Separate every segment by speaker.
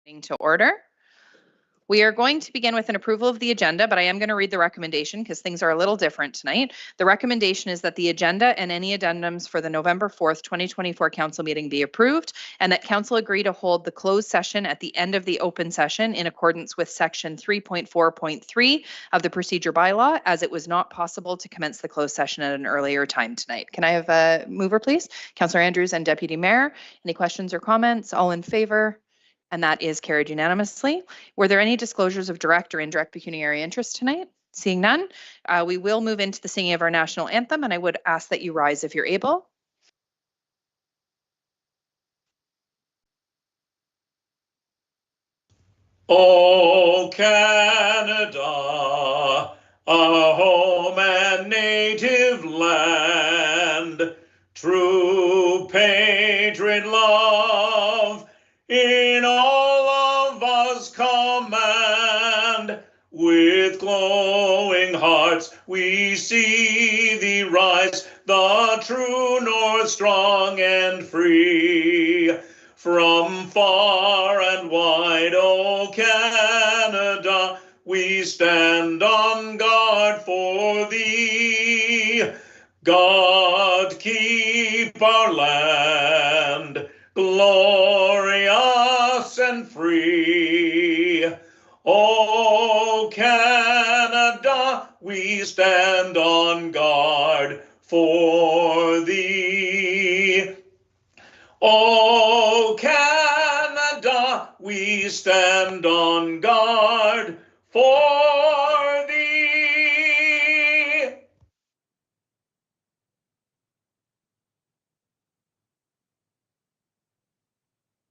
Speaker 1: To order. We are going to begin with an approval of the agenda, but I am going to read the recommendation because things are a little different tonight. The recommendation is that the agenda and any addendums for the November 4th, 2024 council meeting be approved, and that council agree to hold the closed session at the end of the open session in accordance with section 3.4.3 of the procedure bylaw, as it was not possible to commence the closed session at an earlier time tonight. Can I have a mover, please? Councillor Andrews and Deputy Mayor. Any questions or comments? All in favor? And that is carried unanimously. Were there any disclosures of direct or indirect pecuniary interest tonight? Seeing none, we will move into the singing of our national anthem, and I would ask that you rise if you're able.
Speaker 2: O Canada, our home and native land, true patriot love in all of us command. With glowing hearts we see thee rise, the true north, strong and free. From far and wide, O Canada, we stand on guard for thee. God keep our land glorious and free. O Canada, we stand on guard for thee. O Canada, we stand on guard for thee.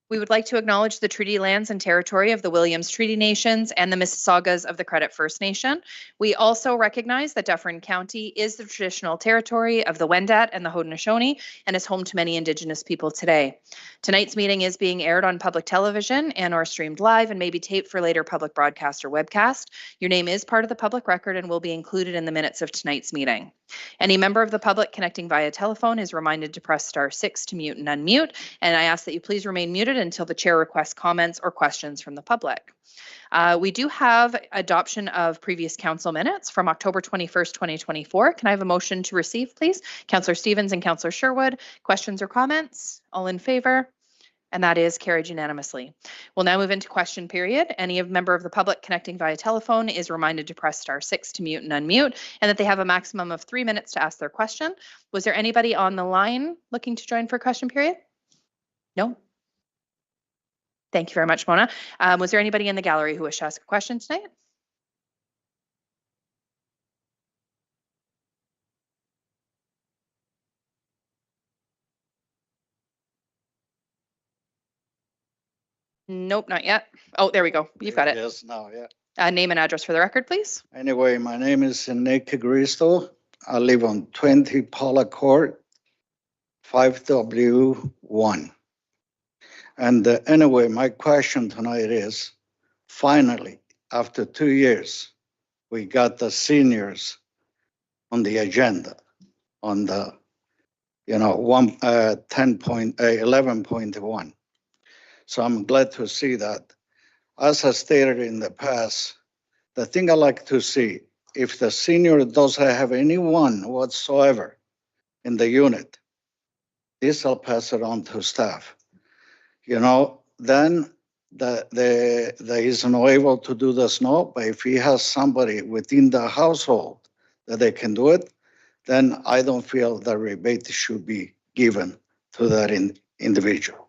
Speaker 1: We would like to acknowledge the treaty lands and territory of the Williams Treaty Nations and the Mississaugas of the Credit First Nation. We also recognize that Dufferin County is the traditional territory of the Wendat and the Haudenosaunee and is home to many Indigenous people today. Tonight's meeting is being aired on public television and or streamed live and may be taped for later public broadcast or webcast. Your name is part of the public record and will be included in the minutes of tonight's meeting. Any member of the public connecting via telephone is reminded to press *6 to mute and unmute, and I ask that you please remain muted until the chair requests comments or questions from the public. We do have adoption of previous council minutes from October 21st, 2024. Can I have a motion to receive, please? Councillor Stevens and Councillor Sherwood. Questions or comments? All in favor? And that is carried unanimously. We'll now move into question period. Any member of the public connecting via telephone is reminded to press *6 to mute and unmute, and that they have a maximum of 3 minutes to ask their question. Was there anybody on the line looking to join for question period? No? Thank you very much, Mona. Was there anybody in the gallery who wished to ask a question tonight? Nope, not yet. Oh, there we go. You've got it.
Speaker 3: Yes, now, yeah.
Speaker 1: Name and address for the record, please.
Speaker 3: Anyway, my name is Nick Gristo. I live on 20 Paula Court, 5W1. And anyway, my question tonight is, finally, after 2 years, we got the seniors on the agenda on the, 11.1. So I'm glad to see that. As I stated in the past, the thing I like to see, if the senior doesn't have anyone whatsoever in the unit, this I'll pass it on to staff. Then he's not able to do the snow, but if he has somebody within the household that they can do it, then I don't feel the rebate should be given to that individual.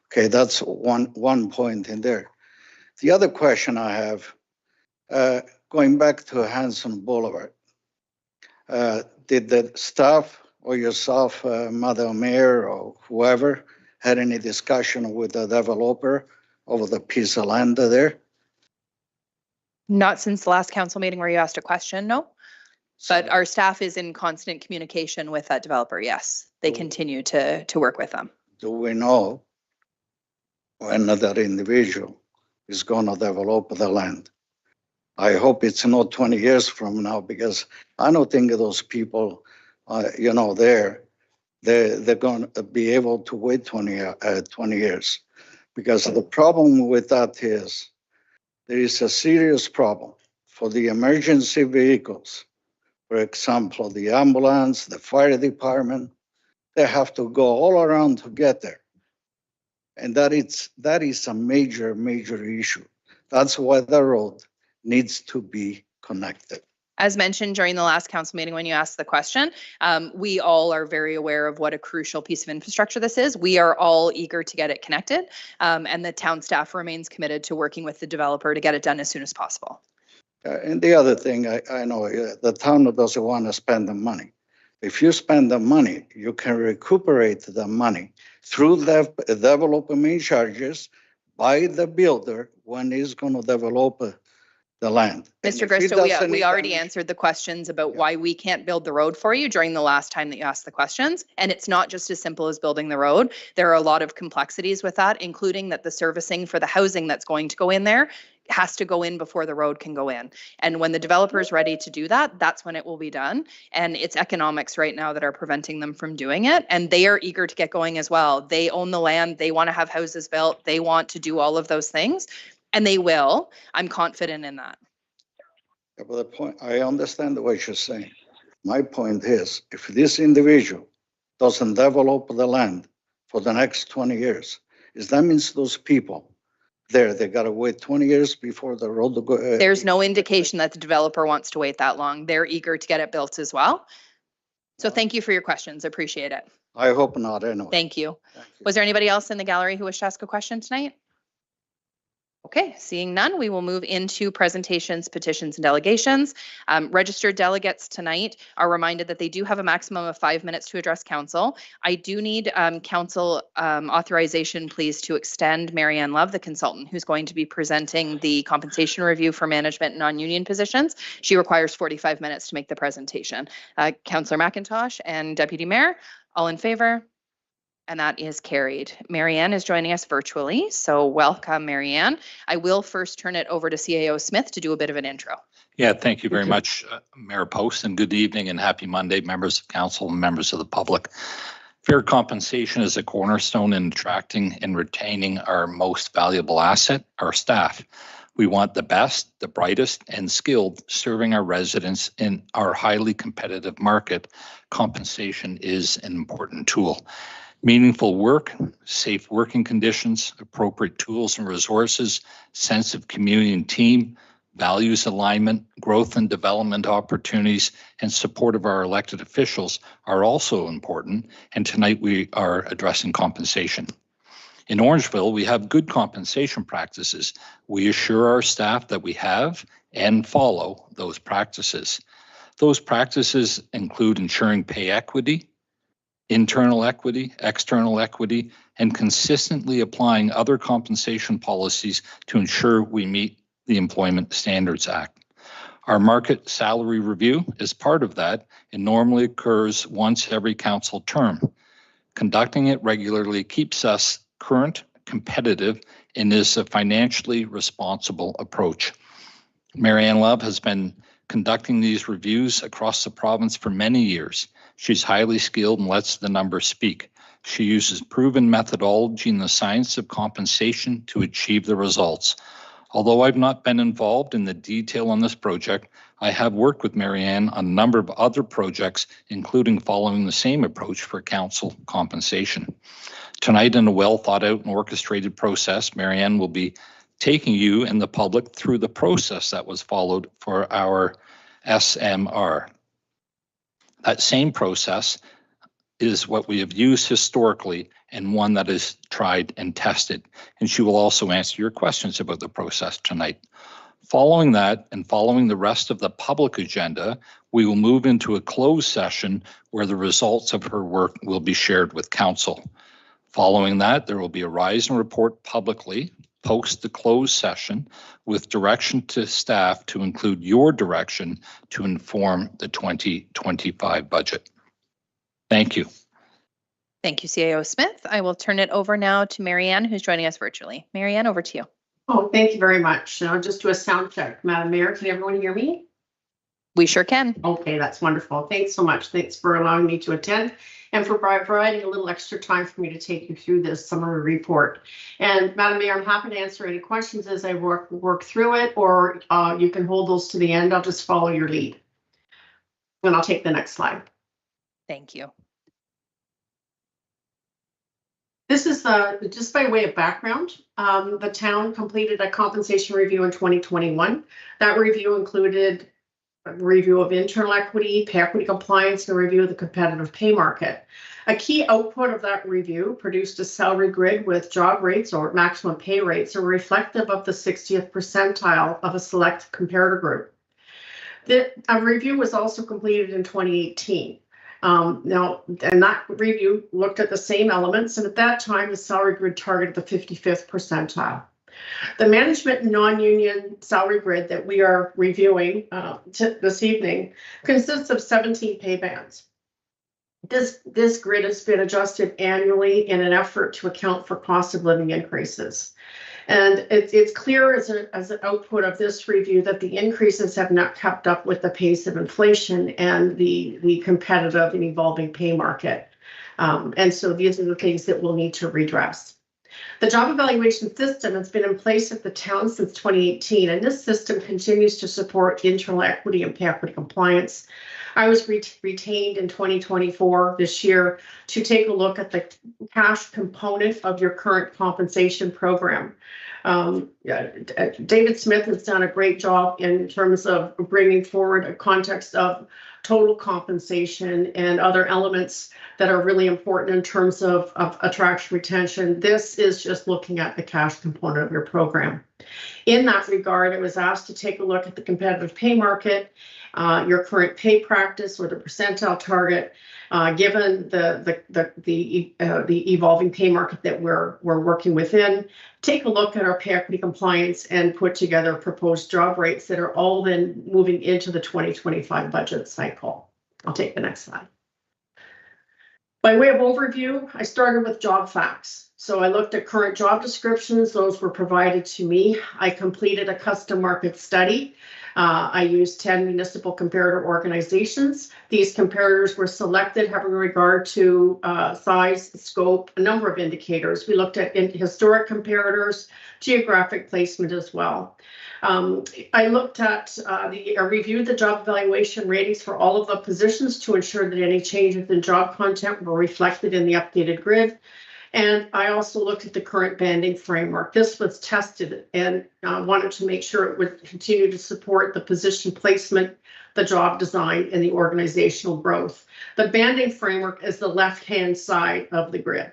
Speaker 3: Okay, that's one point in there. The other question I have, going back to Hanson Boulevard, did the staff or yourself, Madam Mayor or whoever, had any discussion with the developer over the piece of land there?
Speaker 1: Not since the last council meeting where you asked a question, no. But our staff is in constant communication with that developer, yes. They continue to work with them.
Speaker 3: Do we know when that individual is going to develop the land? I hope it's not 20 years from now, because I don't think those people, they're going to be able to wait 20 years. Because the problem with that is there is a serious problem for the emergency vehicles. For example, the ambulance, the fire department, they have to go all around to get there. And that is a major, major issue. That's why the road needs to be connected.
Speaker 1: As mentioned during the last council meeting when you asked the question, we all are very aware of what a crucial piece of infrastructure this is. We are all eager to get it connected, and the town staff remains committed to working with the developer to get it done as soon as possible.
Speaker 3: And the other thing, I know the town doesn't want to spend the money. If you spend the money, you can recuperate the money through the development charges by the builder when he's going to develop the land.
Speaker 1: Mr. Gristo, we already answered the questions about why we can't build the road for you during the last time that you asked the questions. And it's not just as simple as building the road. There are a lot of complexities with that, including that the servicing for the housing that's going to go in there has to go in before the road can go in. And when the developer is ready to do that, that's when it will be done. And it's economics right now that are preventing them from doing it. And they are eager to get going as well. They own the land. They want to have houses built. They want to do all of those things. And they will. I'm confident in that.
Speaker 3: Yeah, but the point, I understand what you're saying. My point is, if this individual doesn't develop the land for the next 20 years, that means those people they got to wait 20 years before the road to go.
Speaker 1: There's no indication that the developer wants to wait that long. They're eager to get it built as well. So thank you for your questions. Appreciate it.
Speaker 3: I hope not, anyway.
Speaker 1: Thank you. Was there anybody else in the gallery who wished to ask a question tonight? Okay, seeing none, we will move into presentations, petitions, and delegations. Registered delegates tonight are reminded that they do have a maximum of 5 minutes to address council. I do need council authorization, please, to extend Marianne Love, the consultant who's going to be presenting the compensation review for management and non-union positions. She requires 45 minutes to make the presentation. Councillor McIntosh and Deputy Mayor, all in favor? And that is carried. Marianne is joining us virtually, so welcome, Marianne. I will first turn it over to CAO Smith to do a bit of an intro.
Speaker 4: Yeah, thank you very much, Mayor Post, and good evening and happy Monday, members of council and members of the public. Fair compensation is a cornerstone in attracting and retaining our most valuable asset, our staff. We want the best, the brightest, and skilled serving our residents in our highly competitive market. Compensation is an important tool. Meaningful work, safe working conditions, appropriate tools and resources, sense of community and team, values alignment, growth and development opportunities, and support of our elected officials are also important. And tonight we are addressing compensation. In Orangeville, we have good compensation practices. We assure our staff that we have and follow those practices. Those practices include ensuring pay equity, internal equity, external equity, and consistently applying other compensation policies to ensure we meet the Employment Standards Act. Our market salary review is part of that and normally occurs once every council term. Conducting it regularly keeps us current, competitive, and is a financially responsible approach. Marianne Love has been conducting these reviews across the province for many years. She's highly skilled and lets the numbers speak. She uses proven methodology in the science of compensation to achieve the results. Although I've not been involved in the detail on this project, I have worked with Marianne on a number of other projects, including following the same approach for council compensation. Tonight, in a well thought out and orchestrated process, Marianne will be taking you and the public through the process that was followed for our SMR. That same process is what we have used historically and one that is tried and tested. And she will also answer your questions about the process tonight. Following that and following the rest of the public agenda, we will move into a closed session where the results of her work will be shared with council. Following that, there will be a rise and report publicly post the closed session with direction to staff to include your direction to inform the 2025 budget. Thank you.
Speaker 1: Thank you, CAO Smith. I will turn it over now to Marianne, who's joining us virtually. Marianne, over to you.
Speaker 5: Oh, thank you very much. Now just do a sound check. Madam Mayor, can everyone hear me?
Speaker 1: We sure can.
Speaker 5: Okay, that's wonderful. Thanks so much. Thanks for allowing me to attend and for providing a little extra time for me to take you through this summary report. And Madam Mayor, I'm happy to answer any questions as I work through it, or you can hold those to the end. I'll just follow your lead. And I'll take the next slide.
Speaker 1: Thank you.
Speaker 5: This is just by way of background. The town completed a compensation review in 2021. That review included a review of internal equity, pay equity compliance, and a review of the competitive pay market. A key output of that review produced a salary grid with job rates or maximum pay rates are reflective of the 60th percentile of a select comparator group. A review was also completed in 2018. And that review looked at the same elements, and at that time, the salary grid targeted the 55th percentile. The management non-union salary grid that we are reviewing this evening consists of 17 pay bands. This grid has been adjusted annually in an effort to account for cost of living increases. And it's clear as an output of this review that the increases have not kept up with the pace of inflation and the competitive and evolving pay market. And so these are the things that we'll need to redress. The job evaluation system has been in place at the town since 2018, and this system continues to support internal equity and pay equity compliance. I was retained in 2024 this year to take a look at the cash component of your current compensation program. David Smith has done a great job in terms of bringing forward a context of total compensation and other elements that are really important in terms of attraction retention. This is just looking at the cash component of your program. In that regard, I was asked to take a look at the competitive pay market, your current pay practice or the percentile target, given the evolving pay market that we're working within. Take a look at our pay equity compliance and put together proposed job rates that are all then moving into the 2025 budget cycle. I'll take the next slide. By way of overview, I started with job facts. So I looked at current job descriptions. Those were provided to me. I completed a custom market study. I used 10 municipal comparator organizations. These comparators were selected having regard to size, scope, a number of indicators. We looked at historic comparators, geographic placement as well. I looked at reviewed the job evaluation ratings for all of the positions to ensure that any changes in job content were reflected in the updated grid. And I also looked at the current banding framework. This was tested and wanted to make sure it would continue to support the position placement, the job design, and the organizational growth. The banding framework is the left-hand side of the grid.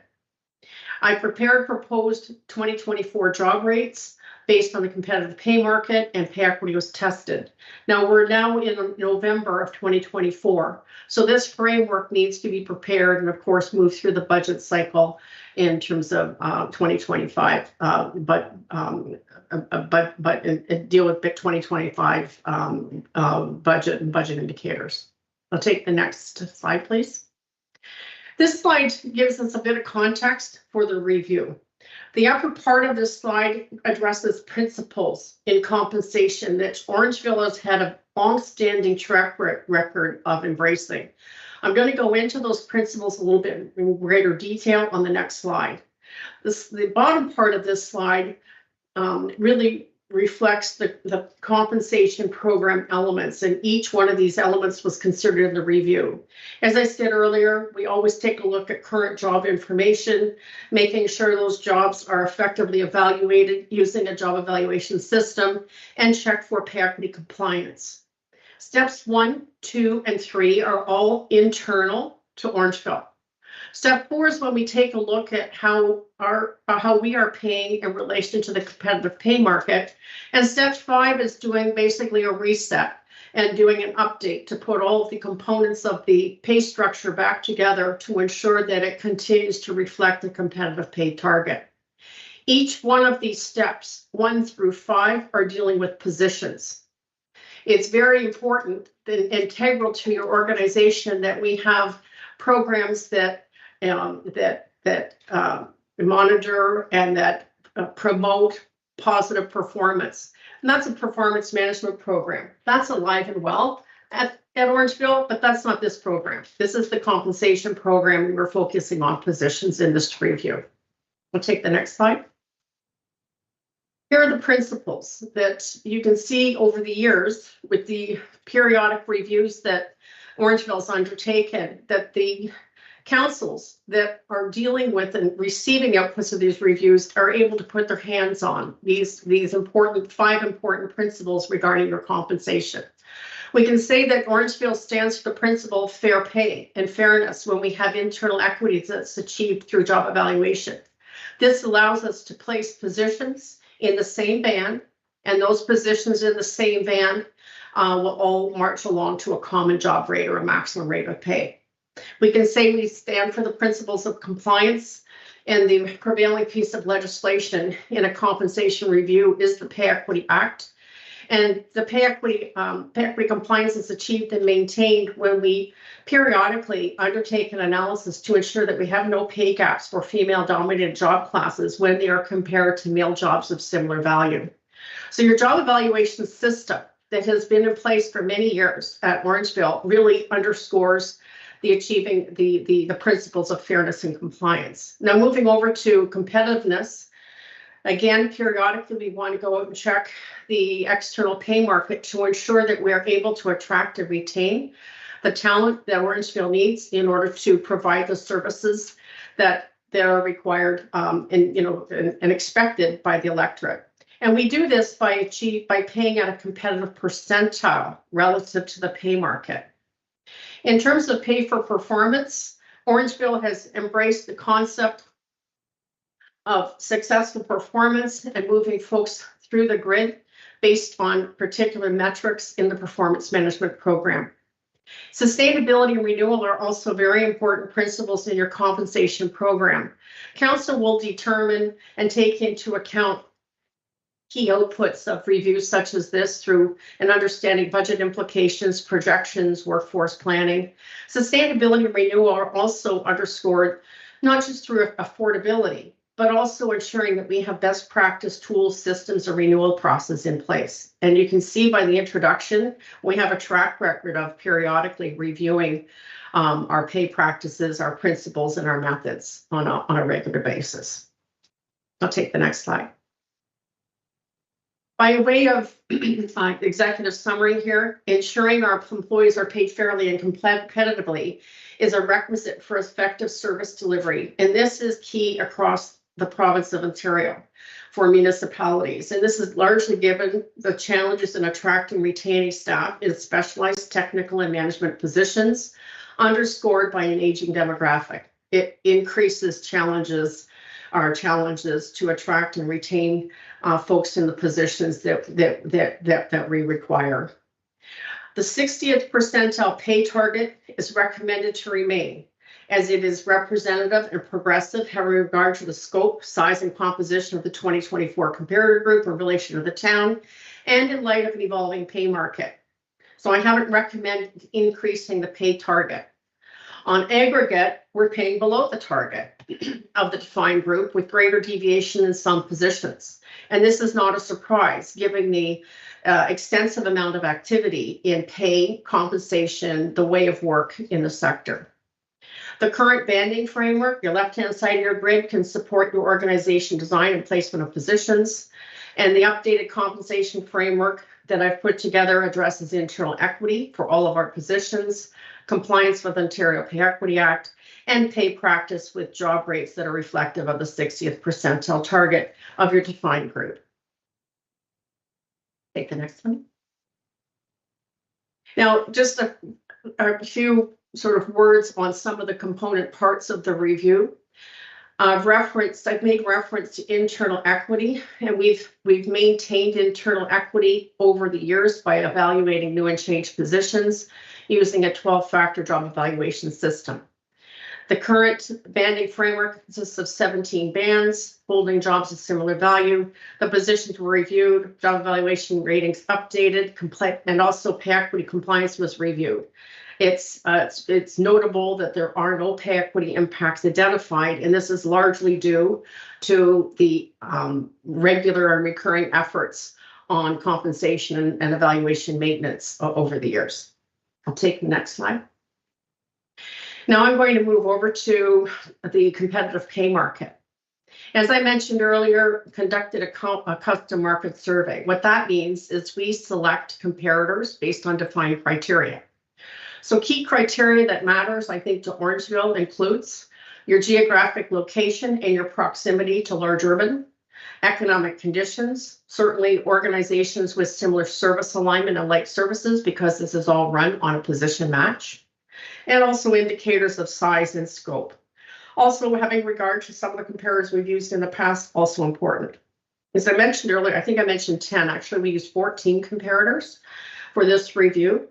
Speaker 5: I prepared proposed 2024 job rates based on the competitive pay market, and pay equity was tested. Now we're in November of 2024. So this framework needs to be prepared and of course move through the budget cycle in terms of 2025, but deal with 2025 budget and budget indicators. I'll take the next slide, please. This slide gives us a bit of context for the review. The upper part of this slide addresses principles in compensation that Orangeville has had a long-standing track record of embracing. I'm going to go into those principles a little bit in greater detail on the next slide. The bottom part of this slide really reflects the compensation program elements, and each one of these elements was considered in the review. As I said earlier, we always take a look at current job information, making sure those jobs are effectively evaluated using a job evaluation system, and check for pay equity compliance. Steps 1, 2, and 3 are all internal to Orangeville. Step 4 is when we take a look at how we are paying in relation to the competitive pay market. And step 5 is doing basically a reset and doing an update to put all of the components of the pay structure back together to ensure that it continues to reflect the competitive pay target. Each one of these steps, 1 through 5, are dealing with positions. It's very important and integral to your organization that we have programs that monitor and that promote positive performance. And that's a performance management program. That's alive and well. at Orangeville, but that's not this program. This is the compensation program. We were focusing on positions in this review. We'll take the next slide. Here are the principles that you can see over the years with the periodic reviews that Orangeville's undertaken, that the councils that are dealing with and receiving outputs of these reviews are able to put their hands on these five important principles regarding your compensation. We can say that Orangeville stands for the principle of fair pay and fairness when we have internal equity that's achieved through job evaluation. This allows us to place positions in the same band, and those positions in the same band will all march along to a common job rate or a maximum rate of pay. We can say we stand for the principles of compliance, and the prevailing piece of legislation in a compensation review is the Pay Equity Act. And the pay equity compliance is achieved and maintained when we periodically undertake an analysis to ensure that we have no pay gaps for female-dominated job classes when they are compared to male jobs of similar value. So your job evaluation system that has been in place for many years at Orangeville really underscores the achieving the principles of fairness and compliance. Now moving over to competitiveness. Again, periodically, we want to go out and check the external pay market to ensure that we are able to attract and retain the talent that Orangeville needs in order to provide the services that are required and expected by the electorate. And we do this by paying at a competitive percentile relative to the pay market. In terms of pay for performance, Orangeville has embraced the concept of successful performance and moving folks through the grid based on particular metrics in the performance management program. Sustainability and renewal are also very important principles in your compensation program. Council will determine and take into account key outputs of reviews such as this through an understanding budget implications, projections, workforce planning. Sustainability and renewal are also underscored not just through affordability, but also ensuring that we have best practice tools, systems, and renewal process in place. And you can see by the introduction, we have a track record of periodically reviewing our pay practices, our principles, and our methods on a regular basis. I'll take the next slide. By way of executive summary here, ensuring our employees are paid fairly and competitively is a requisite for effective service delivery. And this is key across the province of Ontario for municipalities. And this is largely given the challenges in attracting, retaining staff in specialized technical and management positions, underscored by an aging demographic. It increases our challenges to attract and retain folks in the positions that we require. The 60th percentile pay target is recommended to remain, as it is representative and progressive, having regard to the scope, size, and composition of the 2024 comparator group in relation to the town, and in light of an evolving pay market. So I haven't recommended increasing the pay target. On aggregate, we're paying below the target of the defined group with greater deviation in some positions. And this is not a surprise, given the extensive amount of activity in pay, compensation, the way of work in the sector. The current banding framework, your left-hand side of your grid, can support your organization design and placement of positions. And the updated compensation framework that I've put together addresses internal equity for all of our positions, compliance with Ontario Pay Equity Act, and pay practice with job rates that are reflective of the 60th percentile target of your defined group. Take the next one. Now, just a few sort of words on some of the component parts of the review. I've made reference to internal equity, and we've maintained internal equity over the years by evaluating new and changed positions using a 12-factor job evaluation system. The current banding framework consists of 17 bands, holding jobs of similar value. The positions were reviewed, job evaluation ratings updated, and also pay equity compliance was reviewed. It's notable that there are no pay equity impacts identified, and this is largely due to the regular and recurring efforts on compensation and evaluation maintenance over the years. I'll take the next slide. Now I'm going to move over to the competitive pay market. As I mentioned earlier, conducted a custom market survey. What that means is we select comparators based on defined criteria. So key criteria that matters, I think, to Orangeville includes your geographic location and your proximity to large urban, economic conditions, certainly organizations with similar service alignment and like services, because this is all run on a position match, and also indicators of size and scope. Also, having regard to some of the comparators we've used in the past, also important. As I mentioned earlier, I think I mentioned 10, actually we used 14 comparators for this review.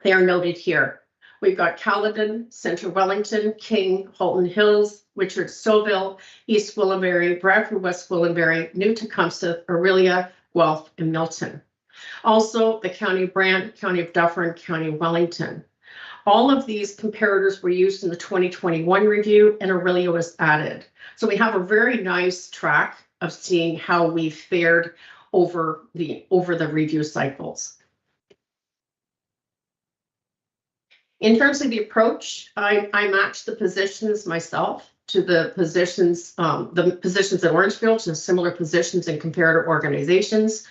Speaker 5: They are noted here. We've got Caledon, Central Wellington, King, Halton Hills, Richard Stouffville, East Gwillimbury, Bradford West Gwillimbury, New Tecumseh, Orillia, Guelph, and Milton. Also, the County of Brant, County of Dufferin, County of Wellington. All of these comparators were used in the 2021 review, and Orillia was added. So we have a very nice track of seeing how we fared over the review cycles. In terms of the approach, I matched the positions myself to the positions at Orangeville, to similar positions in comparator organizations,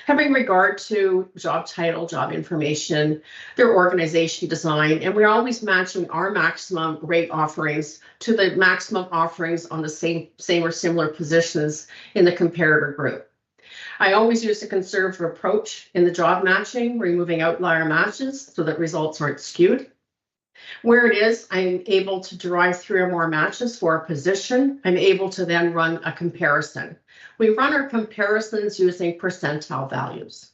Speaker 5: having regard to job title, job information, their organization design, and we're always matching our maximum rate offerings to the maximum offerings on the same or similar positions in the comparator group. I always use a conservative approach in the job matching, removing outlier matches so that results aren't skewed. Where it is, I'm able to derive 3 or more matches for a position. I'm able to then run a comparison. We run our comparisons using percentile values.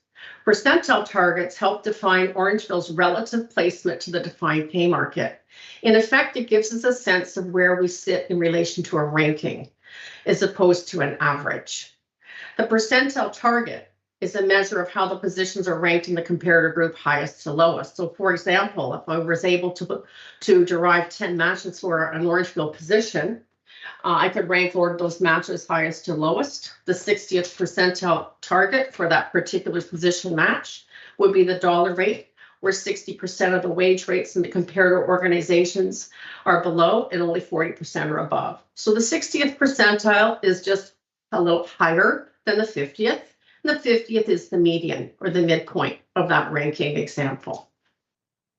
Speaker 5: Percentile targets help define Orangeville's relative placement to the defined pay market. In effect, it gives us a sense of where we sit in relation to a ranking, as opposed to an average. The percentile target is a measure of how the positions are ranked in the comparator group highest to lowest. So for example, if I was able to derive 10 matches for an Orangeville position, I could rank order those matches highest to lowest. The 60th percentile target for that particular position match would be the dollar rate, where 60% of the wage rates in the comparator organizations are below and only 40% are above. So the 60th percentile is just a little higher than the 50th. The 50th is the median or the midpoint of that ranking example.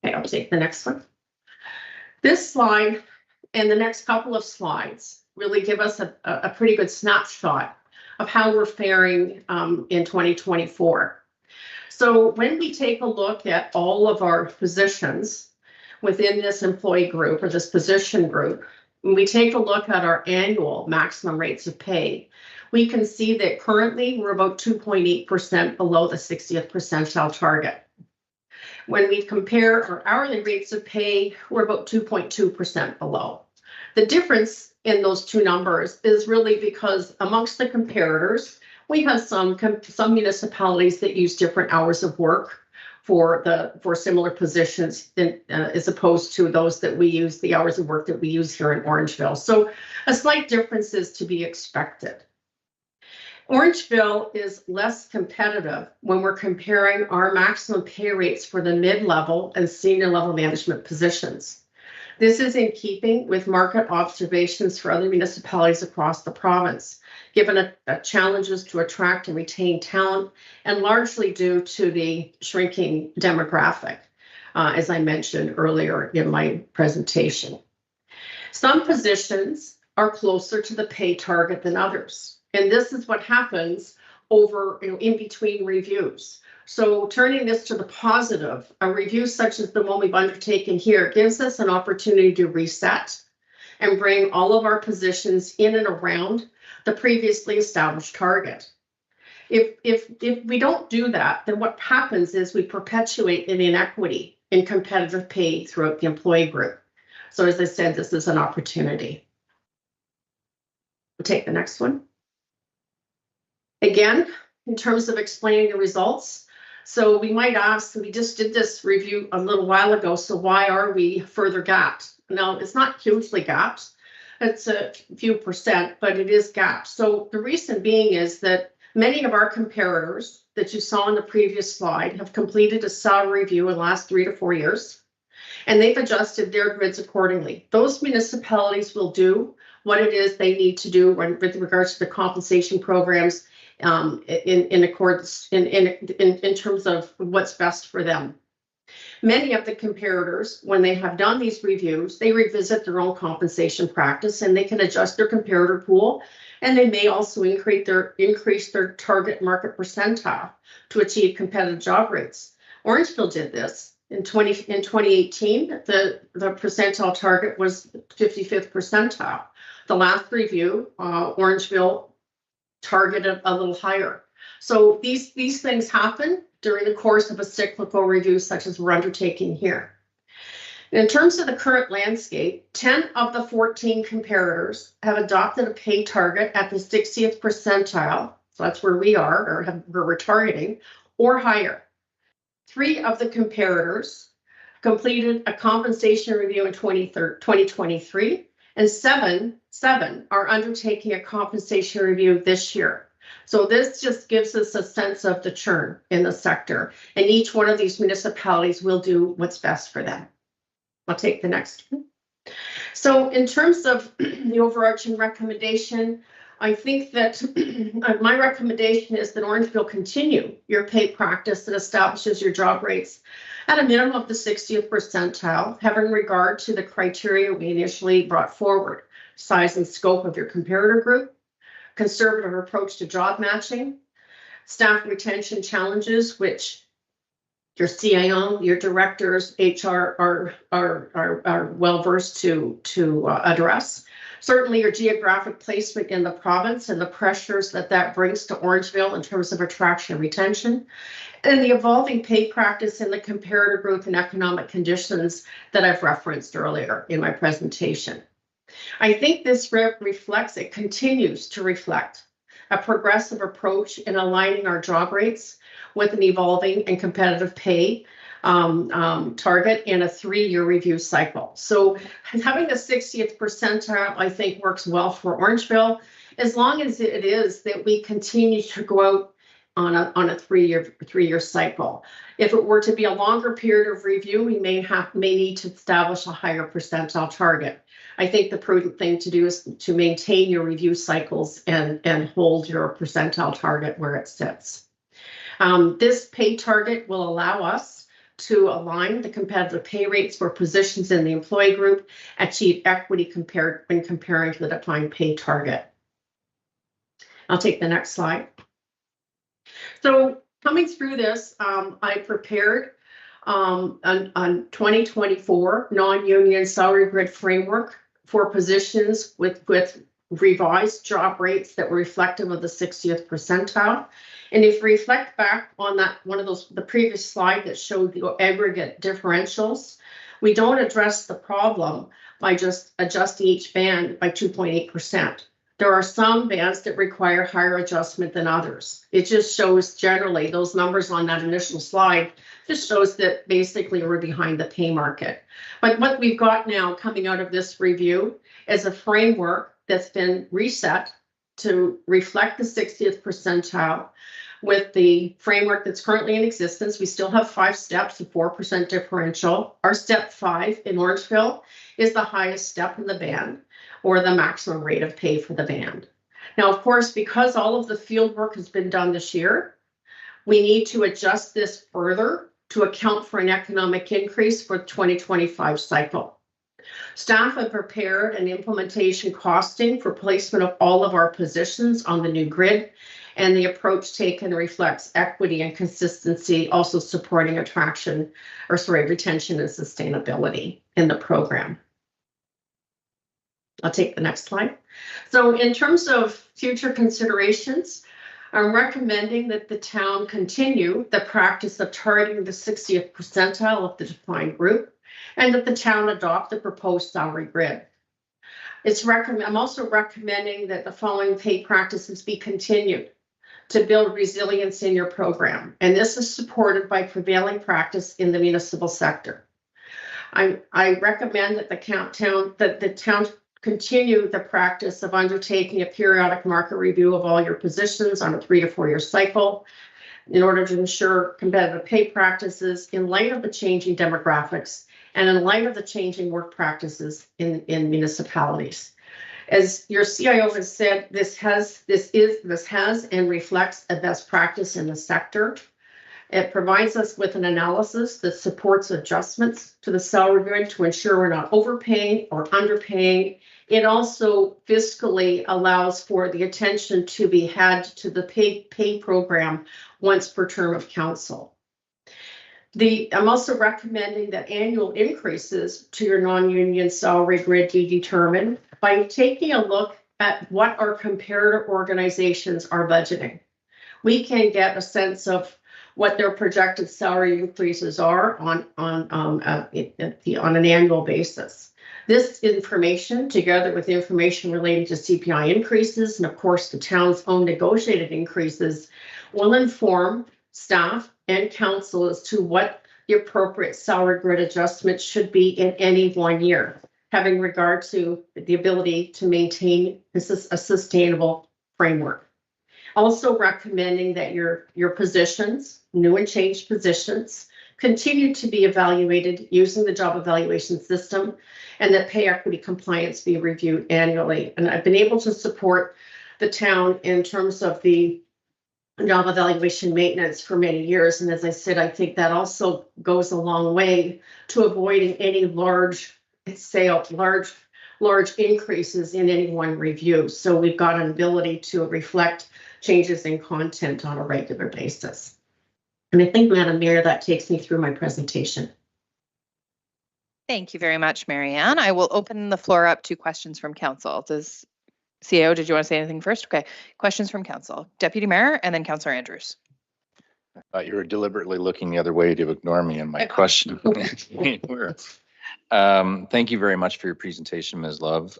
Speaker 5: Okay, I'll take the next one. This slide and the next couple of slides really give us a pretty good snapshot of how we're faring in 2024. So when we take a look at all of our positions within this employee group or this position group, when we take a look at our annual maximum rates of pay, we can see that currently we're about 2.8% below the 60th percentile target. When we compare our hourly rates of pay, we're about 2.2% below. The difference in those two numbers is really because amongst the comparators, we have some municipalities that use different hours of work for similar positions as opposed to those that we use, the hours of work that we use here in Orangeville. So a slight difference is to be expected. Orangeville is less competitive when we're comparing our maximum pay rates for the mid-level and senior level management positions. This is in keeping with market observations for other municipalities across the province, given challenges to attract and retain talent, and largely due to the shrinking demographic, as I mentioned earlier in my presentation. Some positions are closer to the pay target than others. And this is what happens over in between reviews. So turning this to the positive, a review such as the one we've undertaken here gives us an opportunity to reset and bring all of our positions in and around the previously established target. If we don't do that, then what happens is we perpetuate an inequity in competitive pay throughout the employee group. So as I said, this is an opportunity. We'll take the next one. Again, in terms of explaining the results, so we might ask, we just did this review a little while ago, so why are we further gapped? Now, it's not hugely gapped, it's a few percent, but it is gapped. So the reason being is that Many of our comparators that you saw in the previous slide have completed a salary review in the last 3 to 4 years, and they've adjusted their grids accordingly. Those municipalities will do what it is they need to do with regards to the compensation programs in accordance in terms of what's best for them. Many of the comparators, when they have done these reviews, they revisit their own compensation practice and they can adjust their comparator pool, and they may also increase their target market percentile to achieve competitive job rates. Orangeville did this. In 2018, the percentile target was 55th percentile. The last review, Orangeville targeted a little higher. So these things happen during the course of a cyclical review such as we're undertaking here. In terms of the current landscape, 10 of the 14 comparators have adopted a pay target at the 60th percentile, so that's where we are, or we're targeting, or higher. 3 of the comparators completed a compensation review in 2023, and seven are undertaking a compensation review this year. So this just gives us a sense of the churn in the sector, and each one of these municipalities will do what's best for them. I'll take the next one. So in terms of the overarching recommendation, I think that my recommendation is that Orangeville continue your pay practice that establishes your job rates at a minimum of the 60th percentile, having regard to the criteria we initially brought forward: size and scope of your comparator group, conservative approach to job matching, staff retention challenges, which your CIO, your directors, HR are well versed to address. Certainly your geographic placement in the province and the pressures that brings to Orangeville in terms of attraction and retention, and the evolving pay practice in the comparator group and economic conditions that I've referenced earlier in my presentation. I think this it continues to reflect a progressive approach in aligning our job rates with an evolving and competitive pay target in a 3-year review cycle. So having the 60th percentile, I think, works well for Orangeville, as long as it is that we continue to go out on a 3-year cycle. If it were to be a longer period of review, we may need to establish a higher percentile target. I think the prudent thing to do is to maintain your review cycles and hold your percentile target where it sits. This pay target will allow us to align the competitive pay rates for positions in the employee group, achieve equity when comparing to the defined pay target. I'll take the next slide. So coming through this, I prepared on 2024 non-union salary grid framework for positions with revised job rates that were reflective of the 60th percentile. And if you reflect back on the previous slide that showed the aggregate differentials, we don't address the problem by just adjusting each band by 2.8%. There are some bands that require higher adjustment than others. It just shows generally those numbers on that initial slide just shows that basically we're behind the pay market. But what we've got now coming out of this review is a framework that's been reset to reflect the 60th percentile with the framework that's currently in existence. We still have 5 steps, a 4% differential. Our step 5 in Orangeville is the highest step in the band, or the maximum rate of pay for the band. Now, of course, because all of the field work has been done this year, we need to adjust this further to account for an economic increase for the 2025 cycle. Staff have prepared an implementation costing for placement of all of our positions on the new grid, and the approach taken reflects equity and consistency, also supporting retention and sustainability in the program. I'll take the next slide. So in terms of future considerations, I'm recommending that the town continue the practice of targeting the 60th percentile of the defined group, and that the town adopt the proposed salary grid. I'm also recommending that the following pay practices be continued to build resilience in your program, and this is supported by prevailing practice in the municipal sector. I recommend that the town continue the practice of undertaking a periodic market review of all your positions on a 3 to 4 year cycle in order to ensure competitive pay practices in light of the changing demographics and in light of the changing work practices in municipalities. As your CIO has said, this has and reflects a best practice in the sector. It provides us with an analysis that supports adjustments to the salary grid to ensure we're not overpaying or underpaying. It also fiscally allows for the attention to be had to the pay program once per term of council. I'm also recommending that annual increases to your non-union salary grid be determined by taking a look at what our comparator organizations are budgeting. We can get a sense of what their projected salary increases are on an annual basis. This information, together with information relating to CPI increases and of course the town's own negotiated increases, will inform staff and council as to what the appropriate salary grid adjustment should be in any 1 year, having regard to the ability to maintain a sustainable framework. Also recommending that your positions, new and changed positions, continue to be evaluated using the job evaluation system, and that pay equity compliance be reviewed annually. And I've been able to support the town in terms of the job evaluation maintenance for many years. And as I said, I think that also goes a long way to avoiding any large increases in any one review. So we've got an ability to reflect changes in content on a regular basis. And I think, Madam Mayor, that takes me through my presentation.
Speaker 1: Thank you very much, Marianne. I will open the floor up to questions from council. Does CAO, did you want to say anything first? Okay, questions from council. Deputy Mayor and then Councillor Andrews.
Speaker 6: I thought you were deliberately looking the other way to ignore me and my question. Thank you very much for your presentation, Ms. Love.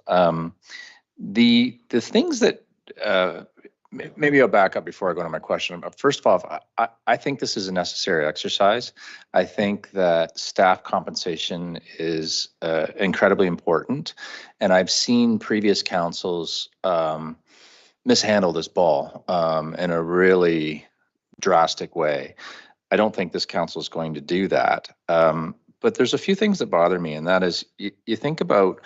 Speaker 6: The things that maybe I'll back up before I go to my question. First of all, I think this is a necessary exercise. I think that staff compensation is incredibly important. And I've seen previous councils mishandle this ball in a really drastic way. I don't think this council is going to do that. But there's a few things that bother me, and that is you think about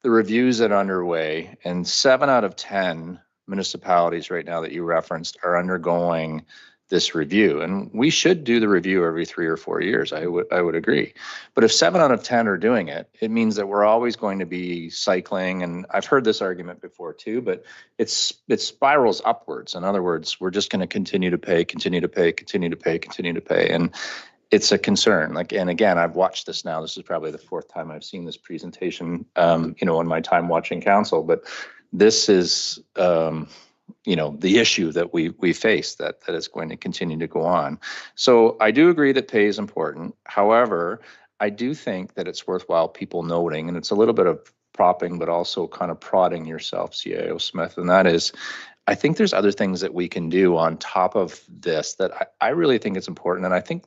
Speaker 6: the reviews that are underway, and 7 out of 10 municipalities right now that you referenced are undergoing this review, and we should do the review every 3 or 4 years. I would agree. But if 7 out of 10 are doing it, it means that we're always going to be cycling. And I've heard this argument before too, but it spirals upwards. In other words, we're just going to continue to pay, and it's a concern. And again, I've watched this now. This is probably the 4th time I've seen this presentation, in my time watching council, but this is, the issue that we face that is going to continue to go on. So I do agree that pay is important. However, I do think that it's worthwhile people noting, and it's a little bit of propping, but also kind of prodding yourself, CIO Smith, and that is, I think there's other things that we can do on top of this that I really think it's important. And I think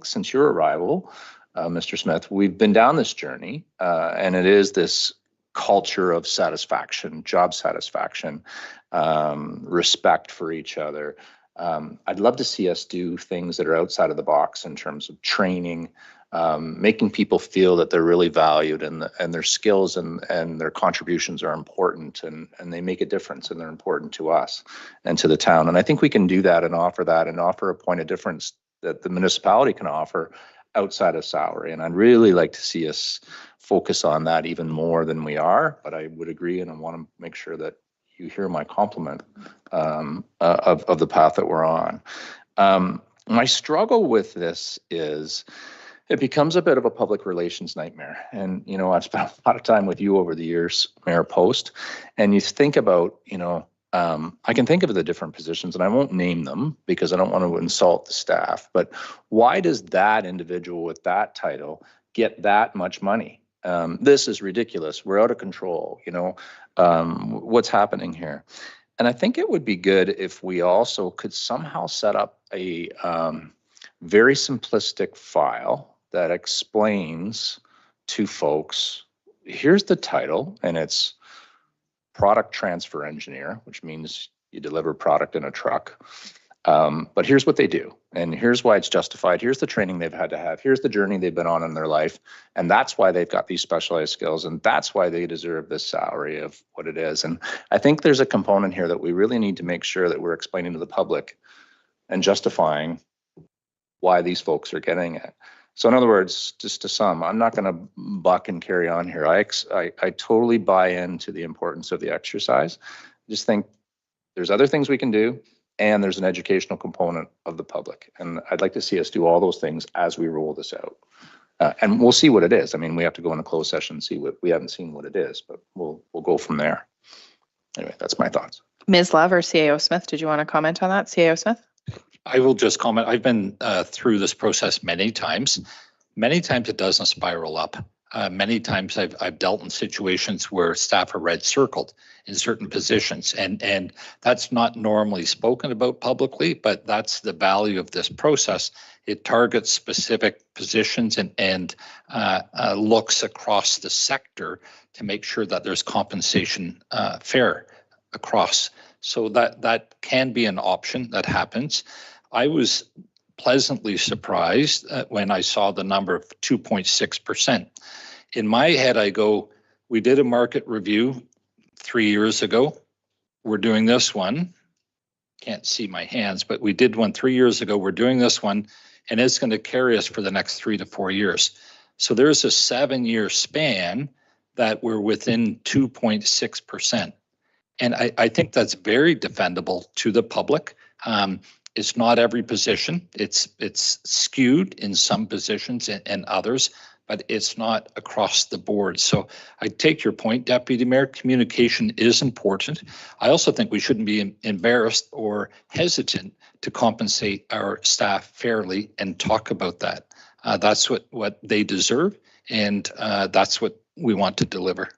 Speaker 6: since your arrival, Mr. Smith, we've been down this journey, and it is this culture of satisfaction, job satisfaction, respect for each other. I'd love to see us do things that are outside of the box in terms of training, making people feel that they're really valued and their skills and their contributions are important and they make a difference and they're important to us and to the town. And I think we can do that and offer a point of difference that the municipality can offer outside of salary. And I'd really like to see us focus on that even more than we are, but I would agree and I want to make sure that you hear my compliment of the path that we're on. My struggle with this is it becomes a bit of a public relations nightmare. And, I've spent a lot of time with you over the years, Mayor Post, and you think about, I can think of the different positions and I won't name them because I don't want to insult the staff, but why does that individual with that title get that much money? This is ridiculous. We're out of control. What's happening here? And I think it would be good if we also could somehow set up a very simplistic file that explains to folks, here's the title, and it's product transfer engineer, which means you deliver product in a truck. But here's what they do, and here's why it's justified. Here's the training they've had to have. Here's the journey they've been on in their life. And that's why they've got these specialized skills. And that's why they deserve this salary of what it is. And I think there's a component here that we really need to make sure that we're explaining to the public and justifying why these folks are getting it. So in other words, just to sum, I'm not going to buck and carry on here. I totally buy into the importance of the exercise. I just think there's other things we can do, and there's an educational component of the public. And I'd like to see us do all those things as we roll this out. And we'll see what it is. I mean, we have to go in a closed session and see what, we haven't seen what it is, but we'll go from there. Anyway, that's my thoughts.
Speaker 1: Ms. Love or CAO Smith, did you want to comment on that? CAO Smith?
Speaker 4: I will just comment. I've been through this process many times. Many times it doesn't spiral up. Many times I've dealt in situations where staff are red circled in certain positions, and that's not normally spoken about publicly, but that's the value of this process. It targets specific positions and looks across the sector to make sure that there's compensation fair across. So that can be an option that happens. I was pleasantly surprised when I saw the number of 2.6%. In my head, I go, we did a market review 3 years ago. We're doing this one. Can't see my hands, but we did one 3 years ago. We're doing this one, and it's going to carry us for the next 3 to 4 years. So there's a 7-year span that we're within 2.6%. And I think that's very defendable to the public. It's not every position. It's skewed in some positions and others, but it's not across the board. So I take your point, Deputy Mayor. Communication is important. I also think we shouldn't be embarrassed or hesitant to compensate our staff fairly and talk about that. That's what they deserve, and that's what we want to deliver.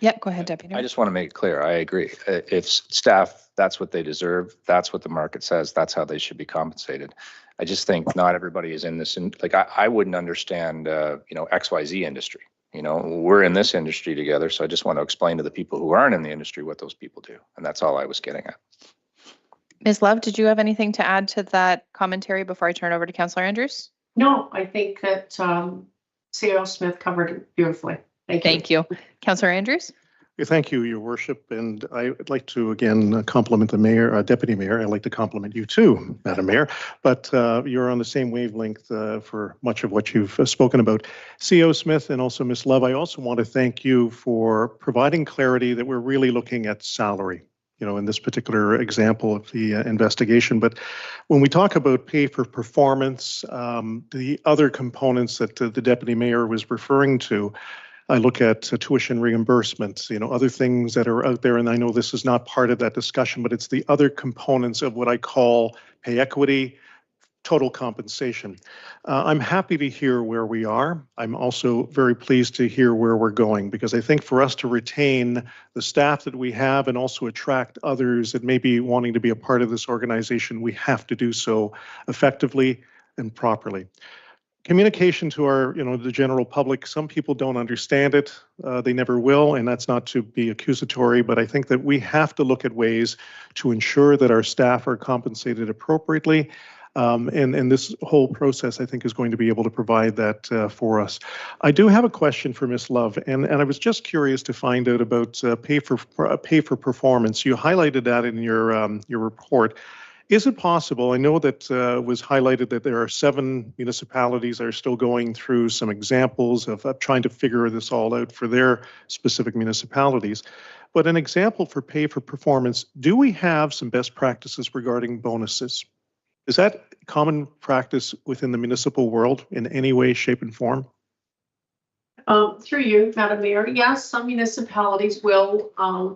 Speaker 1: Yeah, go ahead, Deputy Mayor.
Speaker 6: I just want to make it clear. I agree. If staff, that's what they deserve. That's what the market says. That's how they should be compensated. I just think not everybody is in this. Like I wouldn't understand, XYZ industry. We're in this industry together. So I just want to explain to the people who aren't in the industry what those people do. And that's all I was getting at.
Speaker 1: Ms. Love, did you have anything to add to that commentary before I turn over to Councillor Andrews?
Speaker 5: No, I think that CAO Smith covered it beautifully.
Speaker 1: Thank you. Councillor Andrews?
Speaker 7: Thank you, Your Worship. And I'd like to again compliment the Mayor, Deputy Mayor. I'd like to compliment you too, Madam Mayor. But you're on the same wavelength for much of what you've spoken about. CAO Smith and also Ms. Love, I also want to thank you for providing clarity that we're really looking at salary, in this particular example of the investigation. But when we talk about pay for performance, the other components that the Deputy Mayor was referring to, I look at tuition reimbursements, other things that are out there. And I know this is not part of that discussion, but it's the other components of what I call pay equity, total compensation. I'm happy to hear where we are. I'm also very pleased to hear where we're going, because I think for us to retain the staff that we have and also attract others that may be wanting to be a part of this organization, we have to do so effectively and properly. Communication to our, the general public, some people don't understand it. They never will, and that's not to be accusatory, but I think that we have to look at ways to ensure that our staff are compensated appropriately. And this whole process, I think, is going to be able to provide that for us. I do have a question for Ms. Love, and I was just curious to find out about pay for performance. You highlighted that in your report. Is it possible, I know that was highlighted that there are 7 municipalities that are still going through some examples of trying to figure this all out for their specific municipalities. But an example for pay for performance, do we have some best practices regarding bonuses? Is that common practice within the municipal world in any way, shape, and form?
Speaker 5: Through you, Madam Mayor, yes, some municipalities will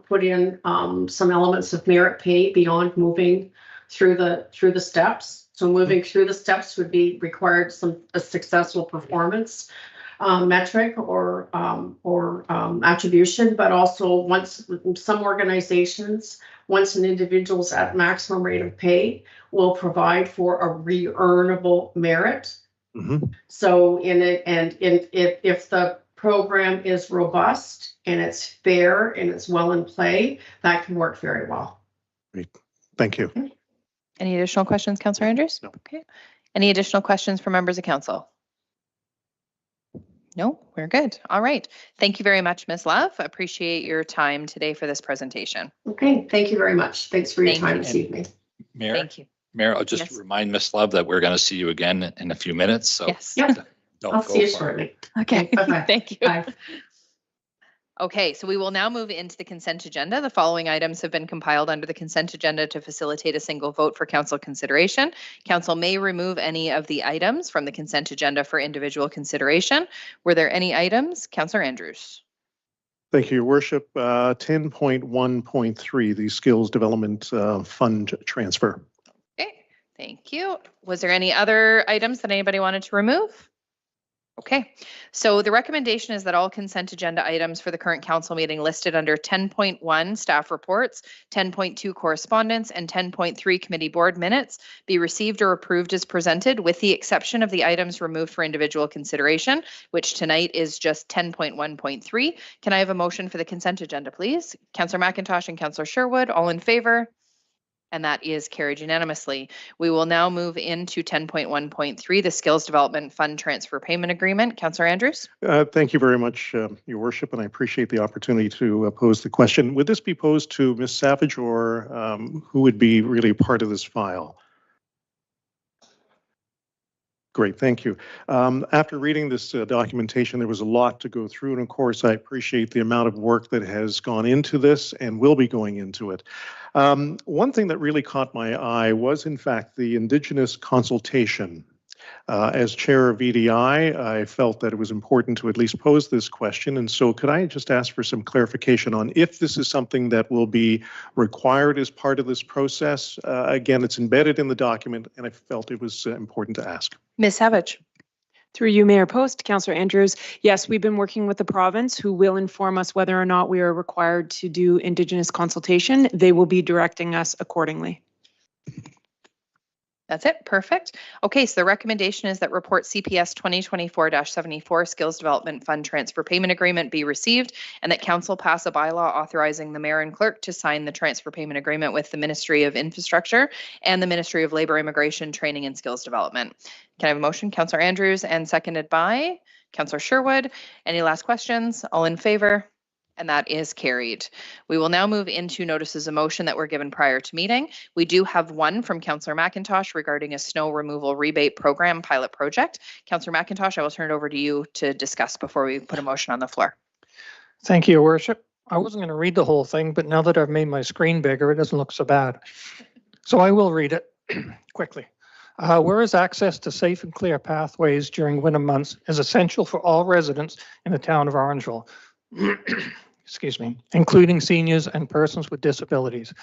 Speaker 5: put in some elements of merit pay beyond moving through the steps. So moving through the steps would be required a successful performance metric or attribution, but also once some organizations, once an individual is at maximum rate of pay, will provide for a re-earnable merit
Speaker 7: Mhm.
Speaker 5: So if the program is robust and it's fair and it's well in play, that can work very well.
Speaker 7: Thank you.
Speaker 1: Any additional questions, Councillor Andrews?
Speaker 7: No.
Speaker 1: Okay. Any additional questions from members of council? No, we're good. All right. Thank you very much, Ms. Love. Appreciate your time today for this presentation.
Speaker 5: Okay, thank you very much. Thanks for your
Speaker 1: Thank
Speaker 5: time
Speaker 1: you.
Speaker 5: this evening.
Speaker 4: Mayor,
Speaker 1: Thank you.
Speaker 4: Mayor, I'll just
Speaker 1: Yes.
Speaker 4: remind Ms. Love that we're going to see you again in a few minutes. So
Speaker 1: Yes.
Speaker 5: Yep.
Speaker 4: don't
Speaker 5: I'll
Speaker 4: go
Speaker 5: see you
Speaker 4: far.
Speaker 5: shortly.
Speaker 1: Okay.
Speaker 5: Bye-bye.
Speaker 1: Thank you.
Speaker 5: Bye.
Speaker 1: Okay, so we will now move into the consent agenda. The following items have been compiled under the consent agenda to facilitate a single vote for council consideration. Council may remove any of the items from the consent agenda for individual consideration. Were there any items? Councillor Andrews.
Speaker 7: Thank you, Your Worship. 10.1.3, the Skills Development Fund Transfer.
Speaker 1: Okay, thank you. Was there any other items that anybody wanted to remove? Okay, so the recommendation is that all consent agenda items for the current council meeting listed under 10.1 staff reports, 10.2 correspondence, and 10.3 committee board minutes be received or approved as presented, with the exception of the items removed for individual consideration, which tonight is just 10.1.3. Can I have a motion for the consent agenda, please? Councillor McIntosh and Councillor Sherwood, all in favor? And that is carried unanimously. We will now move into 10.1.3, the Skills Development Fund Transfer Payment Agreement. Councillor Andrews?
Speaker 7: Thank you very much, Your Worship, and I appreciate the opportunity to pose the question. Would this be posed to Ms. Savage, or who would be really part of this file? Great, thank you. After reading this documentation, there was a lot to go through, and of course, I appreciate the amount of work that has gone into this and will be going into it. One thing that really caught my eye was, in fact, the Indigenous consultation. As chair of EDI, I felt that it was important to at least pose this question. And so could I just ask for some clarification on if this is something that will be required as part of this process? Again, it's embedded in the document, and I felt it was important to ask.
Speaker 1: Ms. Savage?
Speaker 8: Through you, Mayor Post, Councillor Andrews. Yes, we've been working with the province, who will inform us whether or not we are required to do Indigenous consultation. They will be directing us accordingly.
Speaker 1: That's it. Perfect. Okay, so the recommendation is that report CPS 2024-74 Skills Development Fund Transfer Payment Agreement be received, and that council pass a bylaw authorizing the mayor and clerk to sign the transfer payment agreement with the Ministry of Infrastructure and the Ministry of Labour, Immigration, Training and Skills Development. Can I have a motion? Councillor Andrews, and seconded by Councillor Sherwood. Any last questions? All in favor? And that is carried. We will now move into notices of motion that were given prior to meeting. We do have one from Councillor McIntosh regarding a snow removal rebate program pilot project. Councillor McIntosh, I will turn it over to you to discuss before we put a motion on the floor.
Speaker 9: Thank you, Your Worship. I wasn't going to read the whole thing, but now that I've made my screen bigger, it doesn't look so bad. So I will read it quickly. Whereas access to safe and clear pathways during winter months is essential for all residents in the town of Orangeville, excuse me, including seniors and persons with disabilities.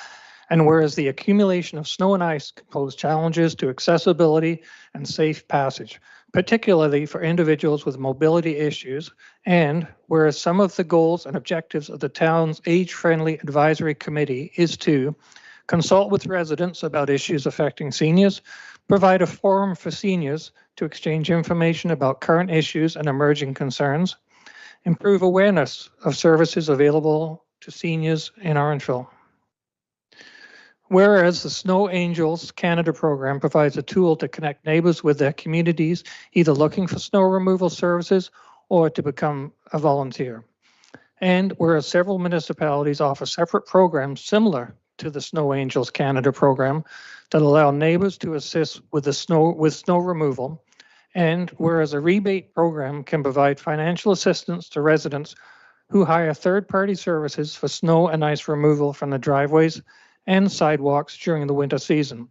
Speaker 9: And whereas the accumulation of snow and ice can pose challenges to accessibility and safe passage, particularly for individuals with mobility issues, and whereas some of the goals and objectives of the town's age-friendly advisory committee is to consult with residents about issues affecting seniors, provide a forum for seniors to exchange information about current issues and emerging concerns, improve awareness of services available to seniors in Orangeville. Whereas the Snow Angels Canada program provides a tool to connect neighbors with their communities, either looking for snow removal services or to become a volunteer. And whereas several municipalities offer separate programs similar to the Snow Angels Canada program that allow neighbors to assist with snow removal, and whereas a rebate program can provide financial assistance to residents who hire third-party services for snow and ice removal from the driveways and sidewalks during the winter season.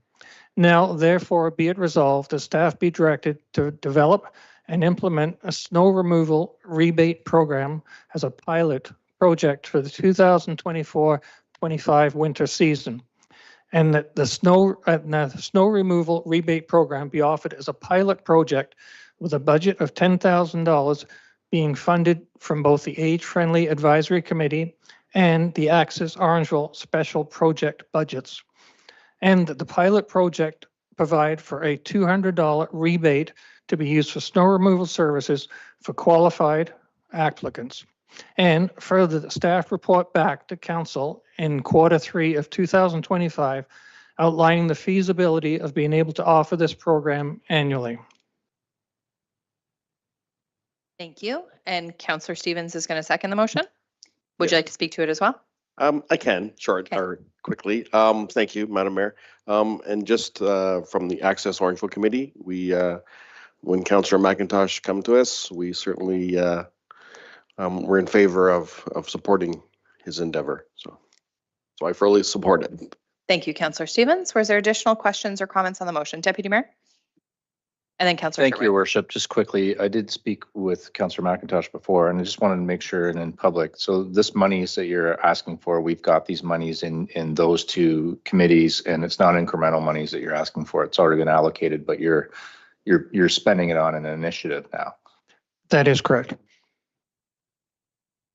Speaker 9: Now, therefore, be it resolved that staff be directed to develop and implement a snow removal rebate program as a pilot project for the 2024-25 winter season, and that the snow removal rebate program be offered as a pilot project with a budget of $10,000 being funded from both the Age-Friendly Advisory Committee and the Access Orangeville Special Project budgets, and that the pilot project provide for a $200 rebate to be used for snow removal services for qualified applicants. And further, the staff report back to council in Q3 of 2025, outlining the feasibility of being able to offer this program annually.
Speaker 1: Thank you. And Councillor Stevens is going to second the motion. Would you like to speak to it as well?
Speaker 10: I can, short
Speaker 1: Okay.
Speaker 10: or quickly. Thank you, Madam Mayor. And just from the Access Orangeville Committee, we, when Councillor McIntosh come to us, we certainly we're in favor of supporting his endeavor. So I fully support it.
Speaker 1: Thank you, Councillor Stevens. Was there additional questions or comments on the motion? Deputy Mayor? And then Councillor
Speaker 6: Thank you, Your
Speaker 1: Sherwood.
Speaker 6: Worship. Just quickly, I did speak with Councillor McIntosh before, and I just wanted to make sure and in public. So this monies that you're asking for, we've got these monies in those two committees, and it's not incremental monies that you're asking for. It's already been allocated, but you're spending it on an initiative now.
Speaker 9: That is correct.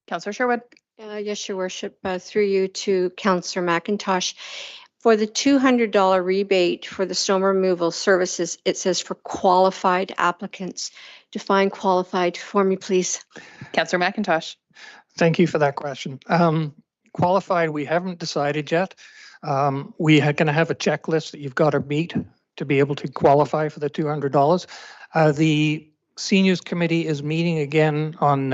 Speaker 1: Councillor Sherwood.
Speaker 11: Yes, Your Worship, through you to Councillor McIntosh. For the $200 rebate for the snow removal services, it says for qualified applicants. Define qualified for me, please.
Speaker 1: Councillor McIntosh.
Speaker 9: Thank you for that question. Qualified, we haven't decided yet. We are going to have a checklist that you've got to meet to be able to qualify for the $200. The Seniors Committee is meeting again on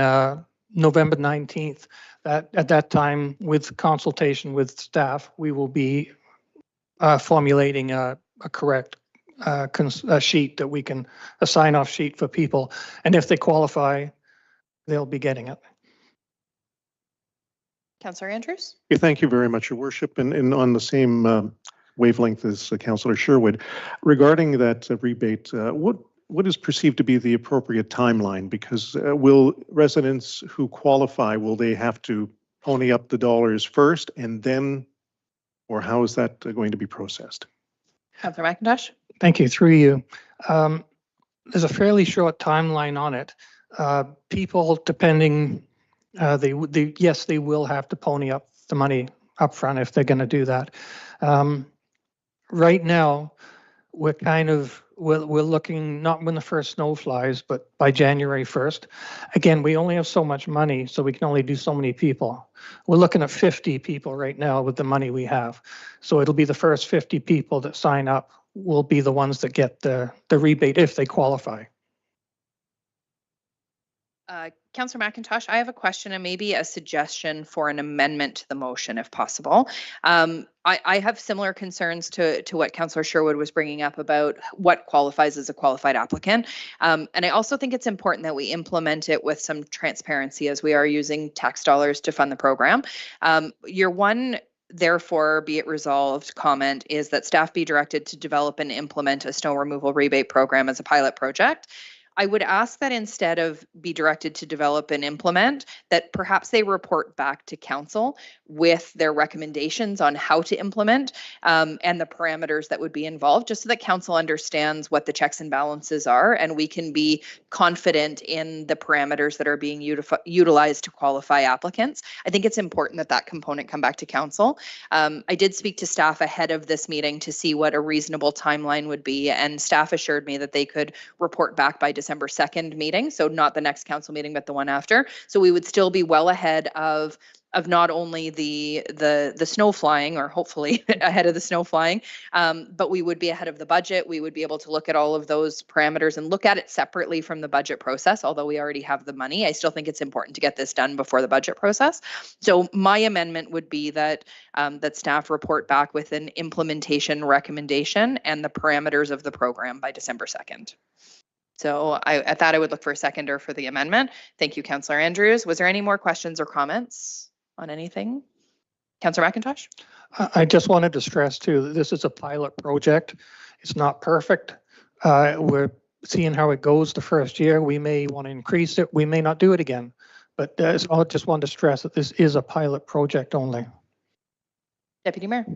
Speaker 9: November 19th. At that time, with consultation with staff, we will be formulating a correct sheet that we can, a sign-off sheet for people. And if they qualify, they'll be getting it.
Speaker 1: Councillor Andrews.
Speaker 7: Yeah, thank you very much, Your Worship. And on the same wavelength as Councillor Sherwood, regarding that rebate, what is perceived to be the appropriate timeline? Because will residents who qualify, will they have to pony up the dollars first and then, or how is that going to be processed?
Speaker 1: Councillor McIntosh.
Speaker 9: Thank you. Through you. There's a fairly short timeline on it. People, depending, yes, they will have to pony up the money up front if they're going to do that. Right now, we're looking not when the first snow flies, but by January 1st. Again, we only have so much money, so we can only do so many people. We're looking at 50 people right now with the money we have. So it'll be the first 50 people that sign up will be the ones that get the rebate if they qualify.
Speaker 1: Councillor McIntosh, I have a question and maybe a suggestion for an amendment to the motion, if possible. I have similar concerns to what Councillor Sherwood was bringing up about what qualifies as a qualified applicant. And I also think it's important that we implement it with some transparency as we are using tax dollars to fund the program. Your one, therefore, be it resolved comment is that staff be directed to develop and implement a snow removal rebate program as a pilot project. I would ask that instead of be directed to develop and implement, that perhaps they report back to council with their recommendations on how to implement and the parameters that would be involved, just so that council understands what the checks and balances are and we can be confident in the parameters that are being utilized to qualify applicants. I think it's important that that component come back to council. I did speak to staff ahead of this meeting to see what a reasonable timeline would be, and staff assured me that they could report back by December 2nd meeting, so not the next council meeting, but the one after. So we would still be well ahead of not only the snow flying, or hopefully ahead of the snow flying, but we would be ahead of the budget. We would be able to look at all of those parameters and look at it separately from the budget process. Although we already have the money, I still think it's important to get this done before the budget process. So my amendment would be that that staff report back with an implementation recommendation and the parameters of the program by December 2nd. So at that, I would look for a seconder for the amendment. Thank you, Councillor Andrews. Was there any more questions or comments on anything? Councillor McIntosh?
Speaker 9: I just wanted to stress too, that this is a pilot project. It's not perfect. We're seeing how it goes the first year. We may want to increase it. We may not do it again. But I just wanted to stress that this is a pilot project only.
Speaker 1: Deputy Mayor?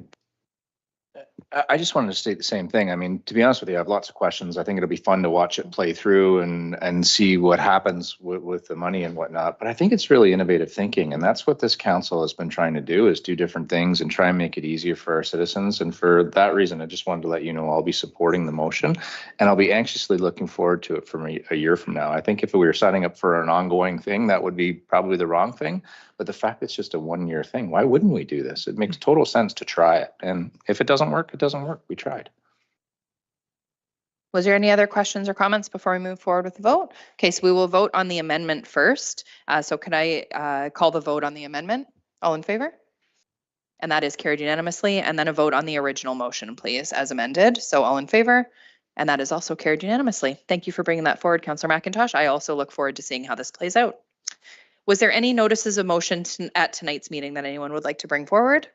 Speaker 6: I just wanted to state the same thing. I mean, to be honest with you, I have lots of questions. I think it'll be fun to watch it play through and see what happens with the money and whatnot. But I think it's really innovative thinking. And that's what this council has been trying to do, is do different things and try and make it easier for our citizens. And for that reason, I just wanted to let you know I'll be supporting the motion, and I'll be anxiously looking forward to it from a year from now. I think if we were signing up for an ongoing thing, that would be probably the wrong thing. But the fact it's just a 1-year thing, why wouldn't we do this? It makes total sense to try it. And if it doesn't work, it doesn't work. We tried.
Speaker 1: Was there any other questions or comments before we move forward with the vote? Okay, so we will vote on the amendment first. So can I call the vote on the amendment? All in favor? And that is carried unanimously. And then a vote on the original motion, please, as amended. So all in favor? And that is also carried unanimously. Thank you for bringing that forward, Councillor McIntosh. I also look forward to seeing how this plays out. Was there any notices of motion at tonight's meeting that anyone would like to bring forward?